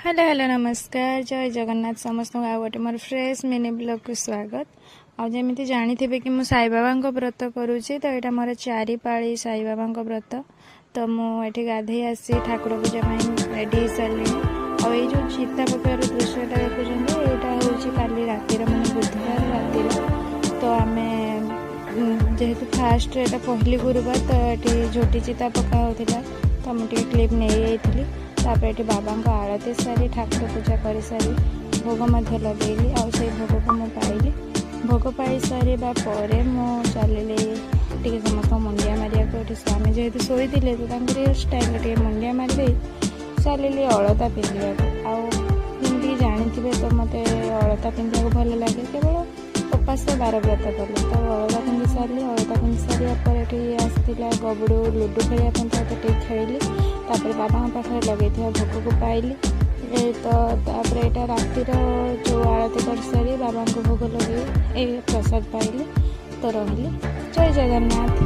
Hello hello नमस्कार जय जगन्नाथ समस्त आ गोटे मोर फ्रेश मिनी ब्लॉग को स्वागत। आमती जानी थे कि मुझे साई बाबा व्रत करुच्ची तो यहाँ मोर 4 पाली साई बाबा व्रत। तो मुझे गाधे आसी ठाकुर पूजा रेडी हो सारे। और ये जो चिता पकार दृश्यटा देखुं यहाँ हूँ काली रातिर मैंने बुधवार रातिर। तो आम जेहेतु फास्ट एटा पहली गुरुवार तो ये झोटी चिता पका होता तो मुझे क्लिप नहीं जाइली। तापर ये बाबा आरती सारी ठाकुर पूजा कर सारी भोग लगेली आउ से भोग को मुझे पाइली। भोग पाई सारे चलि टे समस्त मुंडिया मारिया को स्वामी जेहेतु शोई थे तो स्टाइल टे मुंडिया मारी चलि अलता पिंधा आमती जानी तो मत अलता पिंधा भल लगे केवल उपास 12 व्रत कले तो अलता पिंधि सारे। अलता पिंधि सारापर ये आसाला गबड़ू लुडु खेल खेली तापर बाबा पाखे लगे भोग को पाइली। तो यहाँ रातिर जो आरती कर सारी बाबा को भोग लगे प्रसाद पाइली। तो रही जय जगन्नाथ।